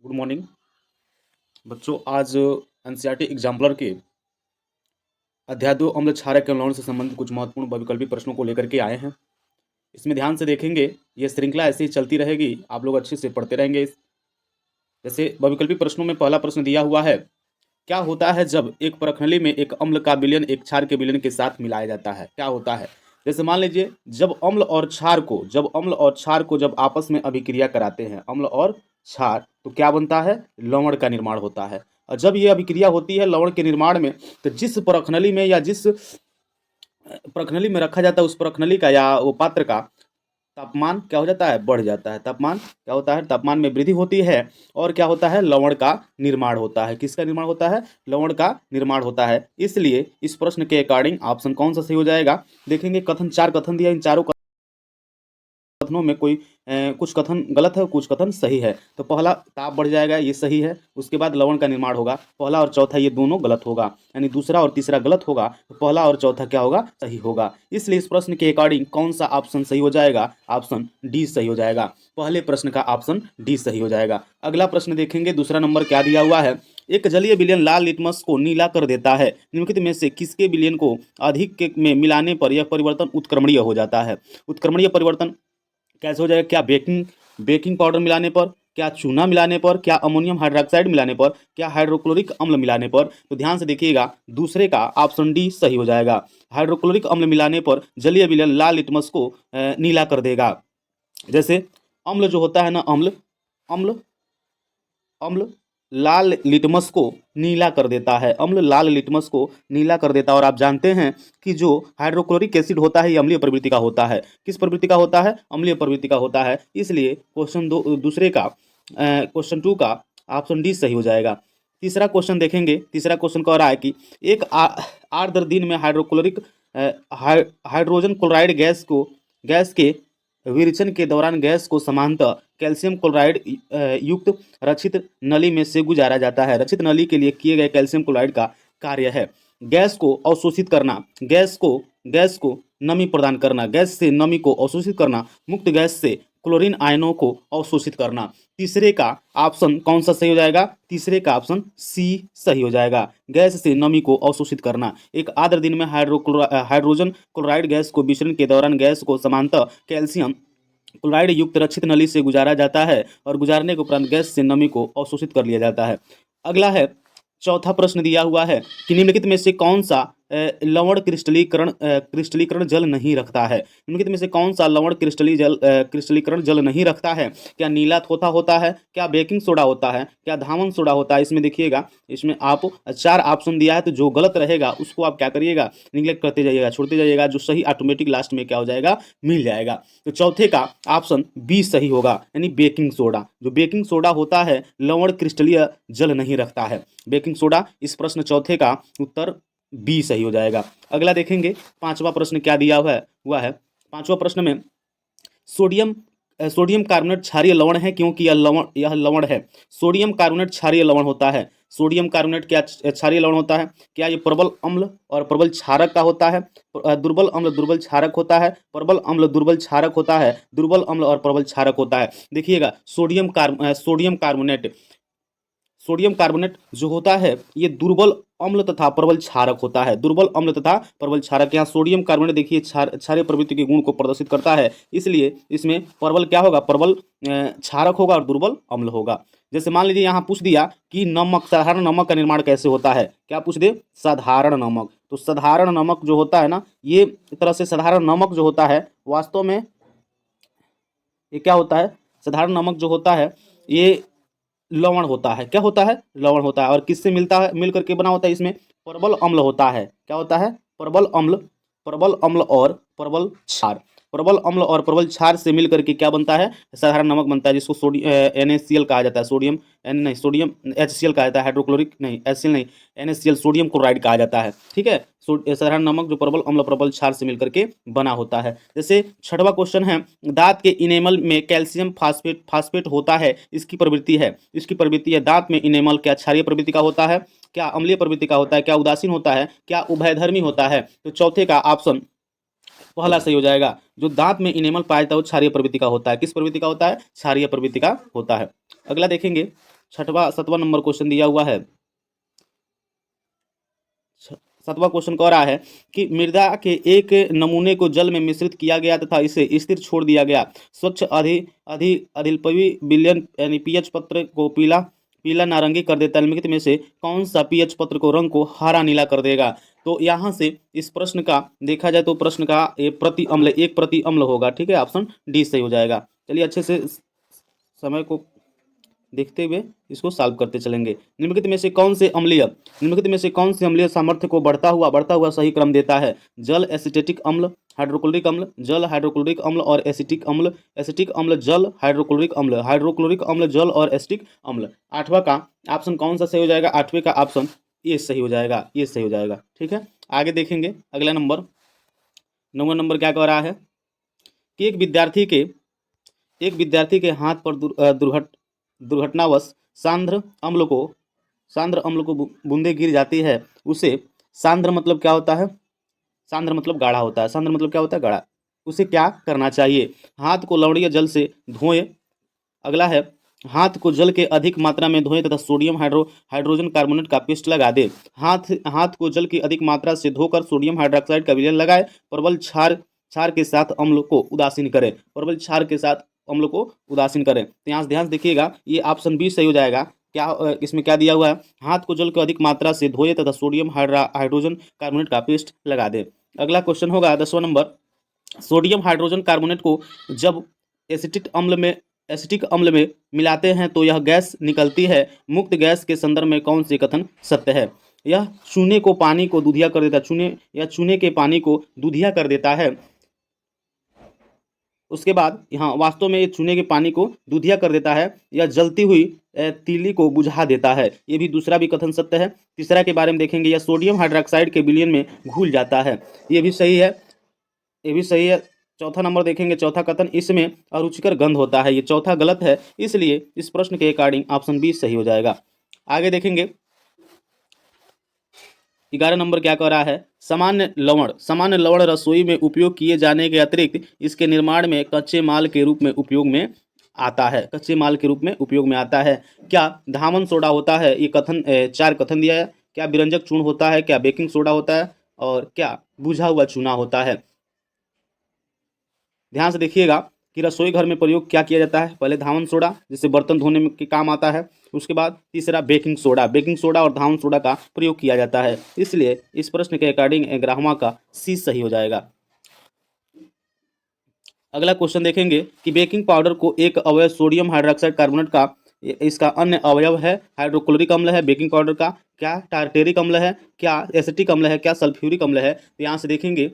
Good morning बच्चों। आज NCERT exemplar के अध्याय 2 अम्ल क्षारक एवं लवण से संबंधित कुछ महत्वपूर्ण बहुविकल्पी प्रश्नों को लेकर के आए हैं। इसमें ध्यान से देखेंगे, ये श्रृंखला ऐसे ही चलती रहेगी, आप लोग अच्छे से पढ़ते रहेंगे। जैसे बहुविकल्पी प्रश्नों में पहला प्रश्न दिया हुआ है, क्या होता है जब एक प्रखनली में एक अम्ल का विलयन एक क्षार के विलयन के साथ मिलाया जाता है? क्या होता है? जैसे मान लीजिए, जब अम्ल और क्षार को जब आपस में अभिक्रिया कराते हैं, अम्ल और क्षार, तो क्या बनता है? लवण का निर्माण होता है। और जब ये अभिक्रिया होती है लवण के निर्माण में, तो जिस प्रखनली में या जिस प्रखनली में रखा जाता है, उस प्रखनली का या वो पात्र का तापमान क्या हो जाता है? बढ़ जाता है। तापमान क्या होता है? तापमान में वृद्धि होती है और क्या होता है? लवण का निर्माण होता है। किसका निर्माण होता है? लवण का निर्माण होता है। इसलिए इस प्रश्न के अकॉर्डिंग ऑप्शन कौन सा सही हो जाएगा? देखेंगे, कथन 4 कथन दिया, इन चारों कथनों में कोई कुछ कथन गलत है, कुछ कथन सही है। तो पहला ताप बढ़ जाएगा, ये सही है। उसके बाद लवण का निर्माण होगा, पहला और चौथा ये दोनों गलत होगा, यानी दूसरा और तीसरा गलत होगा, तो पहला और चौथा क्या होगा? सही होगा। इसलिए इस प्रश्न के अकॉर्डिंग कौन सा ऑप्शन सही हो जाएगा? ऑप्शन डी सही हो जाएगा। पहले प्रश्न का ऑप्शन डी सही हो जाएगा। अगला प्रश्न देखेंगे, दूसरा नंबर क्या दिया हुआ है? एक जलीय विलयन लाल लिटमस को नीला कर देता है, निम्नलिखित में से किसके विलयन को अधिक में मिलाने पर यह परिवर्तन उत्क्रमणीय हो जाता है? उत्क्रमणीय परिवर्तन कैसे हो जाएगा? क्या बेकिंग पाउडर मिलाने पर, क्या चूना मिलाने पर, क्या अमोनियम हाइड्रोक्साइड मिलाने पर, क्या हाइड्रोक्लोरिक अम्ल मिलाने पर? तो ध्यान से देखिएगा, दूसरे का ऑप्शन डी सही हो जाएगा। हाइड्रोक्लोरिक अम्ल मिलाने पर जलीय विलयन लाल लिटमस को नीला कर देगा। जैसे अम्ल जो होता है ना, अम्ल अम्ल अम्ल लाल लिटमस को नीला कर देता है। अम्ल लाल लिटमस को नीला कर देता है। और आप जानते हैं कि जो हाइड्रोक्लोरिक एसिड होता है, ये अम्लीय प्रवृत्ति का होता है। किस प्रवृत्ति का होता है? अम्लीय प्रवृत्ति का होता है। इसलिए क्वेश्चन 2 का ऑप्शन डी सही हो जाएगा। तीसरा क्वेश्चन देखेंगे, तीसरा क्वेश्चन कह रहा है कि एक आर्द्र दिन में हाइड्रोजन क्लोराइड गैस के विरेचन के दौरान गैस को समानतः कैल्शियम क्लोराइड युक्त रचित नली में से गुजारा जाता है। रचित नली के लिए किए गए कैल्शियम क्लोराइड का कार्य है गैस को अवशोषित करना, गैस को नमी प्रदान करना, गैस से नमी को अवशोषित करना, मुक्त गैस से क्लोरीन आयनों को अवशोषित करना। तीसरे का ऑप्शन कौन सा सही हो जाएगा? तीसरे का ऑप्शन सी सही हो जाएगा। गैस से नमी को अवशोषित करना। एक आर्द्र दिन में हाइड्रोजन क्लोराइड गैस को विचरण के दौरान गैस को समानतः कैल्शियम क्लोराइड युक्त रक्षित नली से गुजारा जाता है और गुजारने के उपरांत गैस से नमी को अवशोषित कर लिया जाता है। अगला है, चौथा प्रश्न दिया हुआ है कि निम्नलिखित में से कौन सा लवण क्रिस्टलीकरण जल नहीं रखता है? निम्नलिखित में से कौन सा लवण क्रिस्टलीकरण जल नहीं रखता है? क्या नीला थोथा होता है, क्या बेकिंग सोडा होता है, क्या धामन सोडा होता है? इसमें देखिएगा, इसमें आप 4 ऑप्शन दिया है, तो जो गलत रहेगा उसको आप क्या करिएगा? निगलेक्ट करते जाइएगा, छोड़ते जाइएगा। जो सही ऑटोमेटिक लास्ट में क्या हो जाएगा? मिल जाएगा। तो चौथे का ऑप्शन बी सही होगा, यानी बेकिंग सोडा। जो बेकिंग सोडा होता है लवण क्रिस्टलीय जल नहीं रखता है, बेकिंग सोडा। इस प्रश्न चौथे का उत्तर बी सही हो जाएगा। अगला देखेंगे, पांचवा प्रश्न क्या दिया हुआ है। पांचवा प्रश्न में सोडियम कार्बोनेट क्षारीय लवण है क्योंकि यह लवण है। सोडियम कार्बोनेट क्षारीय लवण होता है। सोडियम कार्बोनेट क्या क्षारीय लवण होता है? क्या ये प्रबल अम्ल और प्रबल क्षारक का होता है? दुर्बल अम्ल दुर्बल क्षारक होता है, प्रबल अम्ल दुर्बल क्षारक होता है, दुर्बल अम्ल और प्रबल क्षारक होता है। देखिएगा, सोडियम कार्बोनेट जो होता है ये दुर्बल अम्ल तथा प्रबल क्षारक होता है। दुर्बल अम्ल तथा प्रबल क्षारक। यहाँ सोडियम कार्बोनेट देखिए क्षारीय प्रवृत्ति के गुण को प्रदर्शित करता है, इसलिए इसमें प्रबल क्या होगा? प्रबल क्षारक होगा और दुर्बल अम्ल होगा। जैसे मान लीजिए यहाँ पूछ दिया कि साधारण नमक का निर्माण कैसे होता है? क्या पूछ दे? साधारण नमक। तो साधारण नमक जो होता है ना, ये एक तरह से साधारण नमक जो होता है वास्तव में ये क्या होता है? साधारण नमक जो होता है ये लवण होता है। क्या होता है? लवण होता है। और किससे मिलता है? मिल करके बना होता है। इसमें प्रबल अम्ल होता है। क्या होता है? प्रबल अम्ल और प्रबल क्षार। प्रबल अम्ल और प्रबल क्षार से मिल करके क्या बनता है? साधारण नमक बनता है, जिसको NaCl कहा जाता है। सोडियम HCl कहा जाता है। हाइड्रोक्लोरिक नहीं, HCl नहीं, NaCl सोडियम क्लोराइड कहा जाता है। ठीक है, साधारण नमक जो प्रबल अम्ल प्रबल क्षार से मिलकर के बना होता है। जैसे छठवां क्वेश्चन है, दांत के इनेमल में कैल्शियम फास्फेट होता है, इसकी प्रवृत्ति है। दांत में इनेमल क्या क्षारीय प्रवृत्ति का होता है, क्या अम्लीय प्रवृत्ति का होता है, क्या उदासीन होता है, क्या उभयधर्मी होता है? तो चौथे का ऑप्शन पहला सही हो जाएगा। जो दांत में इनेमल पाया जाता है वो क्षारीय प्रवृत्ति का होता है। किस प्रवृत्ति का होता है? क्षारीय प्रवृत्ति का होता है। अगला देखेंगे, सातवां नंबर क्वेश्चन दिया हुआ है। सातवां क्वेश्चन कह रहा है कि मृदा के एक नमूने को जल में मिश्रित किया गया तथा इसे स्थिर छोड़ दिया गया। स्वच्छ अधिल्पी विलयन यानी पीएच पत्र को पीला पीला नारंगी कर देता है। निम्नलिखित में से कौन सा पीएच पत्र को रंग को हरा नीला कर देगा। तो यहाँ से इस प्रश्न का देखा जाए तो प्रश्न का प्रति अम्ल, एक प्रति अम्ल होगा। ठीक है, ऑप्शन डी सही हो जाएगा। चलिए अच्छे से समय को देखते हुए इसको सॉल्व करते चलेंगे। निम्नलिखित में से कौन से अम्लीय सामर्थ्य को बढ़ता हुआ सही क्रम देता है। जल, एसिटेटिक अम्ल, हाइड्रोक्लोरिक अम्ल, जल, हाइड्रोक्लोरिक अम्ल और एसिटिक अम्ल, जल, हाइड्रोक्लोरिक अम्ल, हाइड्रोक्लोरिक अम्ल, जल और एसिटिक अम्ल। आठवां का ऑप्शन कौन सा सही हो जाएगा। आठवें का ऑप्शन ये सही हो जाएगा, ये सही हो जाएगा। ठीक है, आगे देखेंगे अगला नंबर। 9वां नंबर क्या कह रहा है कि एक विद्यार्थी के हाथ पर दुर्घटनावश सांद्र अम्ल को बूंदे गिर जाती है। उसे सांद्र मतलब क्या होता है। सांद्र मतलब गाढ़ा होता है। सांद्र मतलब क्या होता है, गाढ़ा। उसे क्या करना चाहिए। हाथ को लवणीय जल से धोएं। अगला है हाथ को जल के अधिक मात्रा में धोएं तथा सोडियम हाइड्रोजन कार्बोनेट का पेस्ट लगा दें। हाथ को जल की अधिक मात्रा से धोकर सोडियम हाइड्रोक्साइड का विलयन लगाएं। प्रबल क्षार के साथ अम्ल को उदासीन करें। प्रबल क्षार के साथ अम्ल को उदासीन करें। तो यहाँ ध्यान से देखिएगा, ये ऑप्शन बी सही हो जाएगा। क्या इसमें क्या दिया हुआ है, हाथ को जल को अधिक मात्रा से धोए तथा सोडियम हाइड्रोजन कार्बोनेट का पेस्ट लगा दे। अगला क्वेश्चन होगा 10वां नंबर। सोडियम हाइड्रोजन कार्बोनेट को जब एसिटिक अम्ल में मिलाते हैं तो यह गैस निकलती है। मुक्त गैस के संदर्भ में कौन से कथन सत्य है। यह चूने को पानी को दूधिया कर देता है। चूने के पानी को दूधिया कर देता है। उसके बाद यहाँ वास्तव में ये चूने के पानी को दूधिया कर देता है। यह जलती हुई तीली को बुझा देता है। ये भी दूसरा भी कथन सत्य है। तीसरा के बारे में देखेंगे, यह सोडियम हाइड्रोक्साइड के विलयन में घुल जाता है। ये भी सही है, ये भी सही है। चौथा नंबर देखेंगे, चौथा कथन, इसमें अरुचिकर गंध होता है। ये चौथा गलत है, इसलिए इस प्रश्न के अकॉर्डिंग ऑप्शन बी सही हो जाएगा। आगे देखेंगे 11 नंबर क्या कह रहा है। सामान्य लवण रसोई में उपयोग किए जाने के अतिरिक्त इसके निर्माण में कच्चे माल के रूप में उपयोग में आता है। कच्चे माल के रूप में उपयोग में आता है। क्या धामन सोडा होता है। ये कथन 4 कथन दिया है। क्या विरंजक चूर्ण होता है, क्या बेकिंग सोडा होता है और क्या बुझा हुआ चूना होता है। ध्यान से देखिएगा कि रसोई घर में प्रयोग क्या किया जाता है। पहले धामन सोडा जिससे बर्तन धोने में के काम आता है। उसके बाद तीसरा बेकिंग सोडा और धामन सोडा का प्रयोग किया जाता है। इसलिए इस प्रश्न के अकॉर्डिंग 11वां का सी सही हो जाएगा। अगला क्वेश्चन देखेंगे कि बेकिंग पाउडर को एक अवयव सोडियम हाइड्रोक्साइड कार्बोनेट का इसका अन्य अवयव है। हाइड्रोक्लोरिक अम्ल है बेकिंग पाउडर का, क्या टार्टेरिक अम्ल है, क्या एसिटिक अम्ल है, क्या सल्फ्यूरिक अम्ल है। तो यहाँ से देखेंगे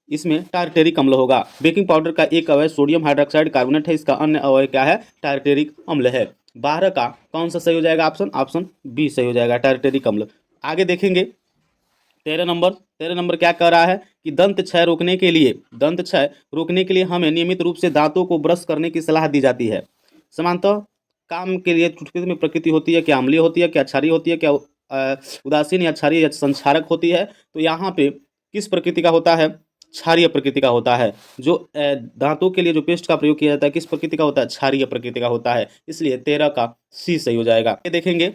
इसमें टार्टेरिक अम्ल होगा। बेकिंग पाउडर का एक अवयव सोडियम हाइड्रोक्साइड कार्बोनेट है। इसका अन्य अवयव क्या है, टार्टेरिक अम्ल है। 12 का कौन सा सही हो जाएगा, ऑप्शन बी सही हो जाएगा, टार्टेरिक अम्ल। आगे देखेंगे 13 नंबर क्या कह रहा है कि दंत क्षय रोकने के लिए हमें नियमित रूप से दांतों को ब्रश करने की सलाह दी जाती है। समानतः काम के लिए टूथपेस्ट में प्रकृति होती है, क्या अम्लीय होती है, क्या क्षारीय होती है, क्या उदासीन या क्षारीय या संक्षारक होती है। तो यहाँ पे किस प्रकृति का होता है, क्षारीय प्रकृति का होता है। जो दांतों के लिए जो पेस्ट का प्रयोग किया जाता है किस प्रकृति का होता है, क्षारीय प्रकृति का होता है। इसलिए 13 का सी सही हो जाएगा। ये देखेंगे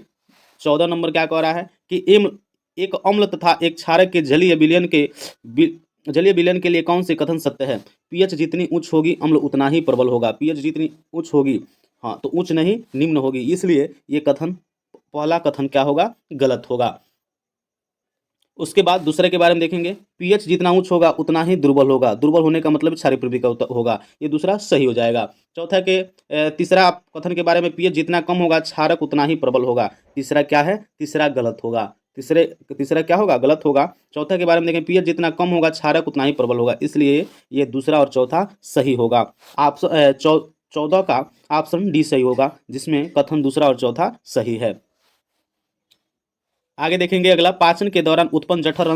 14 नंबर क्या कह रहा है कि एक अम्ल तथा एक क्षारक के जलीय विलयन के लिए कौन से कथन सत्य है। पीएच जितनी उच्च होगी अम्ल उतना ही प्रबल होगा। पीएच जितनी उच्च होगी, हाँ तो उच्च नहीं निम्न होगी। इसलिए ये कथन, पहला कथन क्या होगा, गलत होगा। उसके बाद दूसरे के बारे में देखेंगे, पीएच जितना उच्च होगा उतना ही दुर्बल होगा। दुर्बल होने का मतलब क्षारीय प्रकृति का होगा। ये दूसरा सही हो जाएगा। चौथा के तीसरा कथन के बारे में, पीएच जितना कम होगा क्षारक उतना ही प्रबल होगा। तीसरा क्या है, तीसरा गलत होगा। तीसरा क्या होगा, गलत होगा। चौथा के बारे में देखें, पीएच जितना कम होगा क्षारक उतना ही प्रबल होगा। इसलिए ये दूसरा और चौथा सही होगा। ऑप्शन 14 का ऑप्शन डी सही होगा, जिसमें कथन दूसरा और चौथा सही है। आगे देखेंगे अगला, पाचन के दौरान उत्पन्न जठर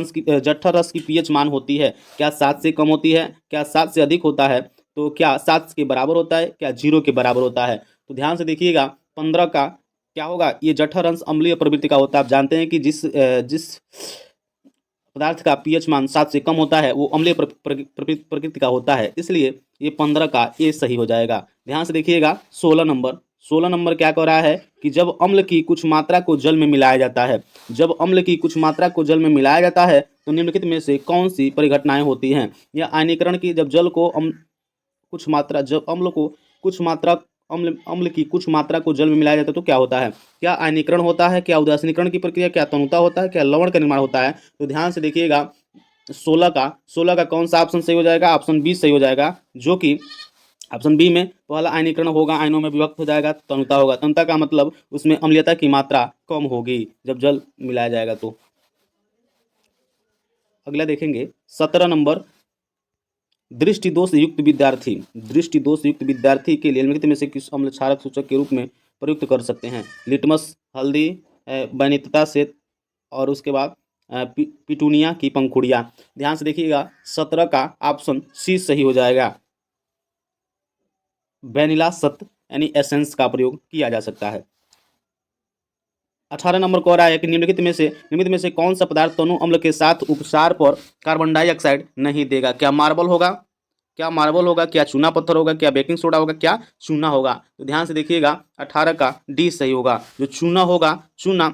रस की पीएच मान होती है। क्या 7 से कम होती है, क्या 7 से अधिक होता है, तो क्या 7 के बराबर होता है, क्या 0 के बराबर होता है। तो ध्यान से देखिएगा 15 का क्या होगा, ये जठर अंश अम्लीय प्रवृत्ति का होता है। आप जानते हैं कि जिस पदार्थ का पीएच मान 7 से कम होता है वो अम्लीय प्रकृति का होता है। इसलिए ये 15 का ए सही हो जाएगा। ध्यान से देखिएगा 16 नंबर 16 नंबर क्या कह रहा है कि जब अम्ल की कुछ मात्रा को जल में मिलाया जाता है, जब अम्ल की कुछ मात्रा को जल में मिलाया जाता है तो निम्नलिखित में से कौन सी परिघटनाएं होती हैं। या आयनीकरण की जब जल को कुछ मात्रा जब अम्ल को कुछ मात्रा अम्ल अम्ल की कुछ मात्रा को जल में मिलाया जाता है तो क्या होता है। क्या आयनीकरण होता है, क्या उदासीनीकरण की प्रक्रिया, क्या तनुता होता है, क्या लवण का निर्माण होता है। तो ध्यान से देखिएगा 16 का कौन सा ऑप्शन सही हो जाएगा। ऑप्शन बी सही हो जाएगा, जो कि ऑप्शन बी में पहला आयनीकरण होगा, आयनों में विभक्त हो जाएगा, तनुता होगा। तनुता का मतलब उसमें अम्लीयता की मात्रा कम होगी जब जल मिलाया जाएगा तो। अगला देखेंगे 17 नंबर, दृष्टि दोष युक्त विद्यार्थी, दृष्टि दोष युक्त विद्यार्थी के लिए निम्नलिखित में से किस अम्ल क्षारक सूचक के रूप में प्रयुक्त कर सकते हैं। लिटमस, हल्दी, वैनितता से, और उसके बाद पिटूनिया की पंखुड़ियाँ। ध्यान से देखिएगा 17 का ऑप्शन सी सही हो जाएगा। वैनिला सत्व यानी एसेंस का प्रयोग किया जा सकता है। 18 नंबर कह रहा है कि निम्नलिखित में से कौन सा पदार्थ तनु अम्ल के साथ उपचार पर कार्बन डाइऑक्साइड नहीं देगा। क्या मार्बल होगा, क्या मार्बल होगा, क्या चूना पत्थर होगा, क्या बेकिंग सोडा होगा, क्या चूना होगा। तो ध्यान से देखिएगा 18 का डी सही होगा। जो चूना होगा, चूना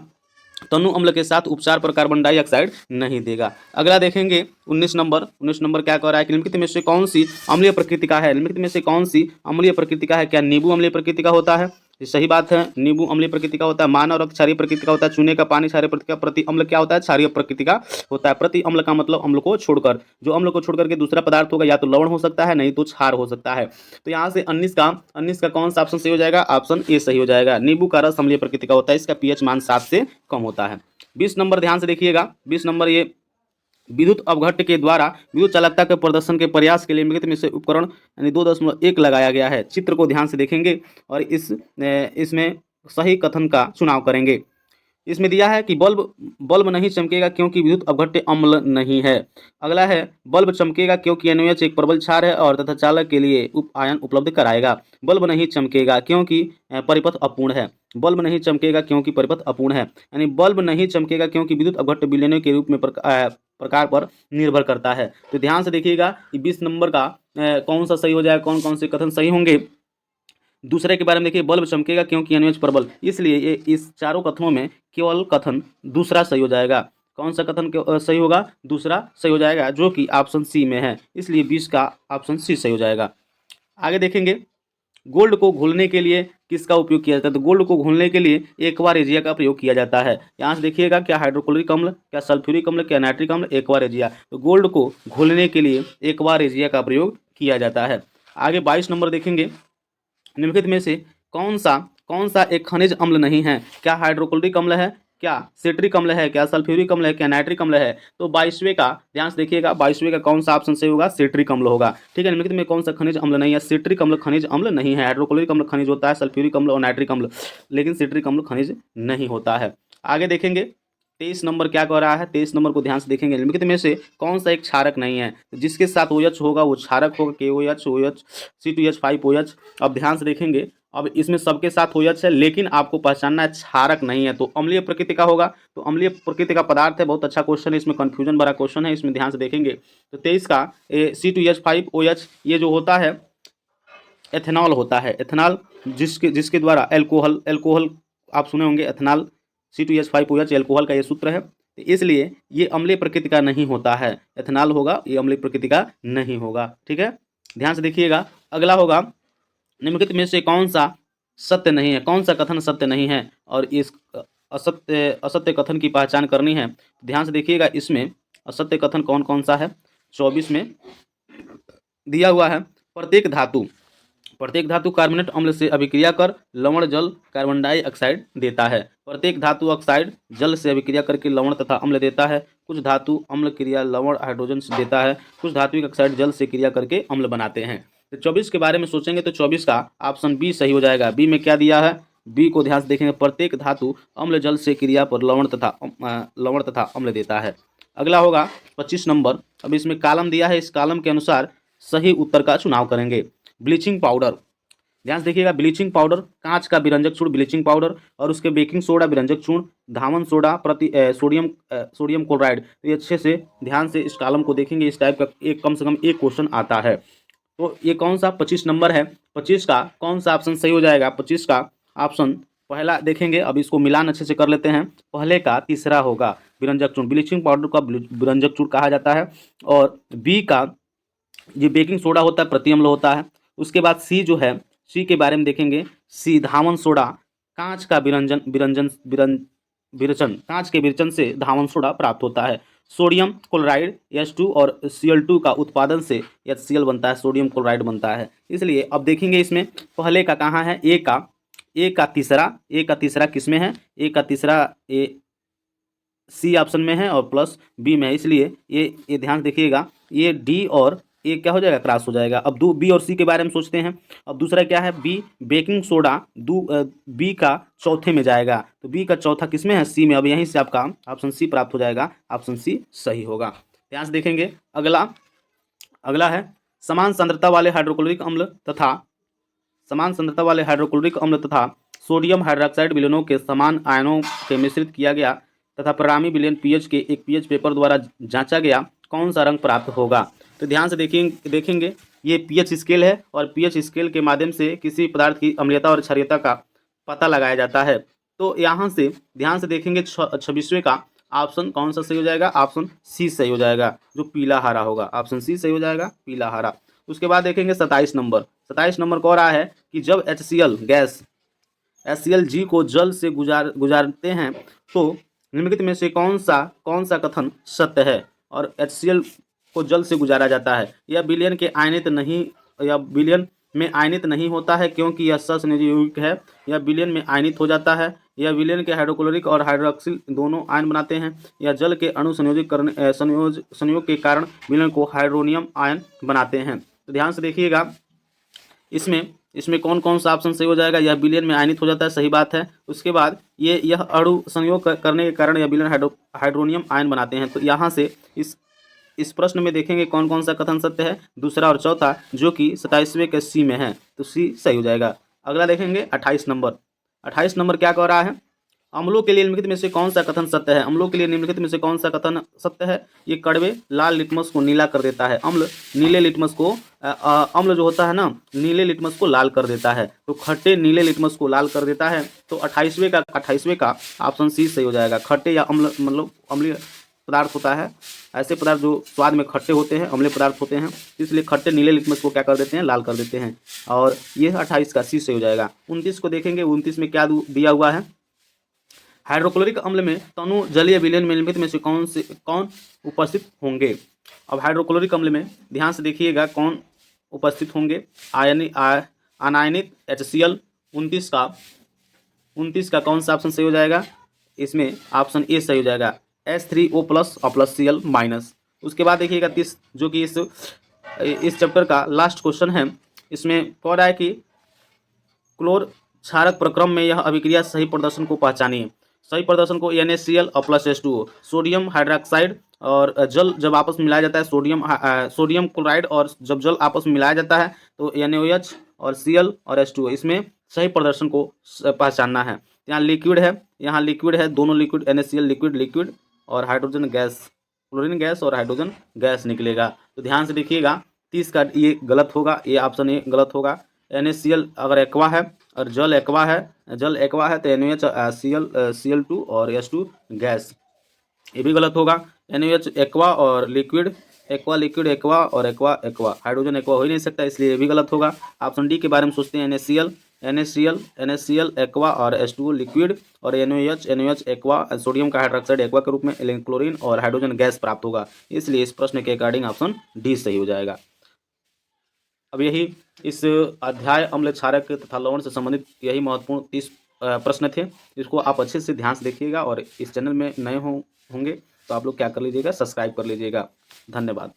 तनु अम्ल के साथ उपचार पर कार्बन डाइऑक्साइड नहीं देगा। अगला देखेंगे 19 नंबर क्या कह रहा है कि निम्नलिखित में से कौन सी अम्लीय प्रकृति का है। निम्नलिखित में से कौन सी अम्लीय प्रकृति का है। क्या नींबू अम्लीय प्रकृति का होता है। ये सही बात है, नींबू अम्लीय प्रकृति का होता है। मानव रक्त क्षारीय प्रकृति का होता है। चूने का पानी क्षारीय प्रकृति का। प्रति अम्ल क्या होता है, क्षारीय प्रकृति का होता है। प्रति अम्ल का मतलब अम्ल को छोड़कर, जो अम्ल को छोड़कर के दूसरा पदार्थ होगा या तो लवण हो सकता है, नहीं तो क्षार हो सकता है। तो यहाँ से 19 का कौन सा ऑप्शन सही हो जाएगा। ऑप्शन ए सही हो जाएगा। नींबू का रस अम्लीय प्रकृति का होता है, इसका पीएच मान 7 से कम होता है। 20 नंबर ध्यान से देखिएगा, 20 नंबर ये विद्युत अपघट्ट के द्वारा विद्युत चालकता के प्रदर्शन के प्रयास के लिए निम्नलिखित में से उपकरण यानी 2.1 लगाया गया है। चित्र को ध्यान से देखेंगे और इसमें सही कथन का चुनाव करेंगे। इसमें दिया है कि बल्ब नहीं चमकेगा क्योंकि विद्युत अपघट्य अम्ल नहीं है। अगला है बल्ब चमकेगा क्योंकि NaOH एक प्रबल क्षार है और तथा चालक के लिए आयन उपलब्ध कराएगा। बल्ब नहीं चमकेगा क्योंकि परिपथ अपूर्ण है। बल्ब नहीं चमकेगा क्योंकि परिपथ अपूर्ण है, यानी बल्ब नहीं चमकेगा क्योंकि विद्युत अपघट्य विलयन के रूप में प्रकार पर निर्भर करता है। तो ध्यान से देखिएगा कि 20 नंबर का कौन सा सही हो जाएगा, कौन कौन से कथन सही होंगे। दूसरे के बारे में देखिए, बल्ब चमकेगा क्योंकि NaOH प्रबल, इसलिए ये इस चारों कथनों में केवल कथन दूसरा सही हो जाएगा। कौन सा कथन सही होगा, दूसरा सही हो जाएगा, जो कि ऑप्शन सी में है, इसलिए 20 का ऑप्शन सी सही हो जाएगा। आगे देखेंगे गोल्ड को घोलने के लिए किसका उपयोग किया जाता है। तो गोल्ड को घोलने के लिए एक्वा रेजिया का प्रयोग किया जाता है। यहाँ से देखिएगा क्या हाइड्रोक्लोरिक अम्ल, क्या सल्फ्यूरिक अम्ल, क्या नाइट्रिक अम्ल, एक्वा रेजिया। तो गोल्ड को घोलने के लिए एक्वा रेजिया का प्रयोग किया जाता है। आगे 22 नंबर देखेंगे, निम्नलिखित में से कौन सा एक खनिज अम्ल नहीं है। क्या हाइड्रोक्लोरिक अम्ल है, क्या सिट्रिक अम्ल है, क्या सल्फ्यूरिक अम्ल है, क्या नाइट्रिक अम्ल है। तो 22वें का ध्यान से देखिएगा, 22वें का कौन सा ऑप्शन सही होगा, सिट्रिक अम्ल होगा। ठीक है, निम्नलिखित में कौन सा खनिज अम्ल नहीं है, सिट्रिक अम्ल खनिज अम्ल नहीं है। हाइड्रोक्लोरिक अम्ल खनिज होता है, सल्फ्यूरिक अम्ल और नाइट्रिक अम्ल, लेकिन सिट्रिक अम्ल खनिज नहीं होता है। आगे देखेंगे 23 नंबर क्या कह रहा है। 23 नंबर को ध्यान से देखेंगे, निम्नलिखित में से कौन सा एक क्षारक नहीं है। तो जिसके साथ OH होगा वो क्षारक होगा, KOH, OH, C2H5OH। अब ध्यान से देखेंगे, अब इसमें सबके साथ OH है, लेकिन आपको पहचानना है क्षारक नहीं है, तो अम्लीय प्रकृति का होगा। तो अम्लीय प्रकृति का पदार्थ है, बहुत अच्छा क्वेश्चन है, इसमें कंफ्यूजन भरा क्वेश्चन है, इसमें ध्यान से देखेंगे। तो 23 का C2H5OH ये जो होता है एथेनॉल होता है। एथेनॉल जिसके द्वारा एल्कोहल आप सुने होंगे, एथेनॉल C2H5OH एल्कोहल का ये सूत्र है, तो इसलिए ये अम्लीय प्रकृति का नहीं होता है। एथेनॉल होगा, ये अम्लीय प्रकृति का नहीं होगा। ठीक है, ध्यान से देखिएगा। अगला होगा निम्नलिखित में से कौन सा सत्य नहीं है, कौन सा कथन सत्य नहीं है, और इस असत्य कथन की पहचान करनी है। ध्यान से देखिएगा, इसमें असत्य कथन कौन कौन सा है। 24 में दिया हुआ है, प्रत्येक धातु कार्बोनेट अम्ल से अभिक्रिया कर लवण जल कार्बन डाइऑक्साइड देता है। प्रत्येक धातु ऑक्साइड जल से अभिक्रिया करके लवण तथा अम्ल देता है। कुछ धातु अम्ल क्रिया लवण हाइड्रोजन से देता है। कुछ धातुक ऑक्साइड जल से क्रिया करके अम्ल बनाते हैं। तो 24 के बारे में सोचेंगे तो 24 का ऑप्शन बी सही हो जाएगा। बी में क्या दिया है, बी को ध्यान से देखेंगे, प्रत्येक धातु अम्ल जल से क्रिया पर लवण तथा अम्ल देता है। अगला होगा 25 नंबर। अब इसमें कॉलम दिया है, इस कॉलम के अनुसार सही उत्तर का चुनाव करेंगे। ब्लीचिंग पाउडर, ध्यान से देखिएगा, ब्लीचिंग पाउडर, कांच का विरंजक चूर्ण ब्लीचिंग पाउडर, और उसके बेकिंग सोडा विरंजक चूर्ण, धावन सोडा, सोडियम क्लोराइड। तो ये अच्छे से ध्यान से इस कॉलम को देखेंगे, इस टाइप का एक कम से कम एक क्वेश्चन आता है। तो ये कौन सा 25 नंबर है, 25 का कौन सा ऑप्शन सही हो जाएगा। 25 का ऑप्शन पहला देखेंगे। अब इसको मिलान अच्छे से कर लेते हैं। पहले का तीसरा होगा विरंजक चूर्ण, ब्लीचिंग पाउडर का विरंजक चूर्ण कहा जाता है। और बी का ये बेकिंग सोडा होता है, प्रति अम्ल होता है। उसके बाद सी जो है, सी के बारे में देखेंगे। सी धावन सोडा, कांच का विरंजन विरंजन विरन विरचन, कांच के विरचन से धावन सोडा प्राप्त होता है। सोडियम क्लोराइड H2 और Cl2 का उत्पादन से HCl बनता है, सोडियम क्लोराइड बनता है। इसलिए अब देखेंगे इसमें पहले का कहाँ है, ए का तीसरा किस में है, ए का तीसरा ए सी ऑप्शन में है और प्लस बी में है। इसलिए ये ध्यान देखिएगा, ये डी और ए क्या हो जाएगा, क्रॉस हो जाएगा। अब बी और सी के बारे में सोचते हैं। अब दूसरा क्या है, बी बेकिंग सोडा, बी का चौथे में जाएगा, तो बी का चौथा किस में है, सी में। अब यहीं से आपका ऑप्शन सी प्राप्त हो जाएगा, ऑप्शन सी सही होगा। ध्यान से देखेंगे। अगला है समान सांद्रता वाले हाइड्रोक्लोरिक अम्ल तथा सोडियम हाइड्रोक्साइड विलयनों के समान आयनों के मिश्रित किया गया तथा परिणामी विलयन पीएच के एक पीएच पेपर द्वारा जांचा गया, कौन सा रंग प्राप्त होगा। तो ध्यान से देखेंगे ये पीएच स्केल है और पीएच स्केल के माध्यम से किसी पदार्थ की अम्लीयता और क्षारीयता का पता लगाया जाता है। तो यहाँ से ध्यान से देखेंगे 26वें का ऑप्शन कौन सा सही हो जाएगा, ऑप्शन सी सही हो जाएगा, जो पीला हरा होगा। ऑप्शन सी सही हो जाएगा, पीला हरा। उसके बाद देखेंगे 27 नंबर कह रहा है कि जब HCl को जल से गुजारते हैं तो निम्नलिखित में से कौन सा कथन सत्य है। और HCl को जल से गुजारा जाता है, यह विलयन में आयनित नहीं होता है क्योंकि यह सहसंयोजी यौगिक है, यह विलयन में आयनित हो जाता है, यह विलयन के हाइड्रोक्लोरिक और हाइड्रोक्सिल दोनों आयन बनाते हैं, यह जल के अणु संयोग के कारण विलयन को हाइड्रोनियम आयन बनाते हैं। तो ध्यान से देखिएगा, इसमें कौन कौन सा ऑप्शन सही हो जाएगा। यह विलयन में आयनित हो जाता है, सही बात है। उसके बाद यह अणु संयोग करने के कारण यह विलयन हाइड्रोनियम आयन बनाते हैं। तो यहाँ से इस प्रश्न में देखेंगे कौन कौन सा कथन सत्य है, दूसरा और चौथा, जो कि 27वें के सी में है, तो सी सही हो जाएगा। अगला देखेंगे 28 नंबर क्या कह रहा है, अम्लों के लिए निम्नलिखित में से कौन सा कथन सत्य है। अम्लों के लिए निम्नलिखित में से कौन सा कथन सत्य है। ये कड़वे लाल लिटमस को नीला कर देता है, अम्ल नीले लिटमस को अम्ल जो होता है ना, नीले लिटमस को लाल कर देता है। तो खट्टे नीले लिटमस को लाल कर देता है, तो 28वें का ऑप्शन सी सही हो जाएगा। खट्टे या अम्ल मतलब अम्लीय पदार्थ होता है, ऐसे पदार्थ जो स्वाद में खट्टे होते हैं, अम्लीय पदार्थ होते हैं, इसलिए खट्टे नीले लिटमस को क्या कर देते हैं, लाल कर देते हैं। और ये 28 का सी सही हो जाएगा। 29 को देखेंगे, 29 में क्या दिया हुआ है, हाइड्रोक्लोरिक अम्ल में तनु जलीय विलयन में निम्नलिखित में से कौन उपस्थित होंगे। अब हाइड्रोक्लोरिक अम्ल में ध्यान से देखिएगा कौन उपस्थित होंगे। अनायनित HCl 29 का कौन सा ऑप्शन सही हो जाएगा, इसमें ऑप्शन ए सही हो जाएगा, H3O+ और Cl-। उसके बाद देखिएगा 30, जो कि इस चैप्टर का लास्ट क्वेश्चन है। इसमें कह रहा है कि क्लोर क्षारक प्रक्रम में यह अभिक्रिया सही प्रदर्शन को पहचानिए। सही प्रदर्शन को NaCl और +H2O, सोडियम हाइड्रोक्साइड और जल जब आपस में मिलाया जाता है, सोडियम क्लोराइड और जब जल आपस में मिलाया जाता है तो NaOH और Cl और H2O, इसमें सही प्रदर्शन को पहचानना है। यहाँ लिक्विड है, दोनों लिक्विड, NaCl लिक्विड और हाइड्रोजन गैस, क्लोरीन गैस और हाइड्रोजन गैस निकलेगा। तो ध्यान से देखिएगा, 30 का ये गलत होगा, ये ऑप्शन ए गलत होगा। NaCl अगर एक्वा है और जल एक्वा है तो NaOH Cl2 और H2 गैस, ये भी गलत होगा। NaOH एक्वा और लिक्विड और एक्वा, हाइड्रोजन एक्वा हो ही नहीं सकता, इसलिए ये भी गलत होगा। ऑप्शन डी के बारे में सोचते हैं, NaCl एक्वा और H2O लिक्विड और NaOH एक्वा, सोडियम का हाइड्रोक्साइड एक्वा के रूप में, क्लोरीन और हाइड्रोजन गैस प्राप्त होगा। इसलिए इस प्रश्न के अकॉर्डिंग ऑप्शन डी सही हो जाएगा। अब यही इस अध्याय अम्ल क्षारक तथा लवण से संबंधित यही महत्वपूर्ण 30 प्रश्न थे। इसको आप अच्छे से ध्यान से देखिएगा और इस चैनल में नए होंगे तो आप लोग क्या कर लीजिएगा, सब्सक्राइब कर लीजिएगा। धन्यवाद।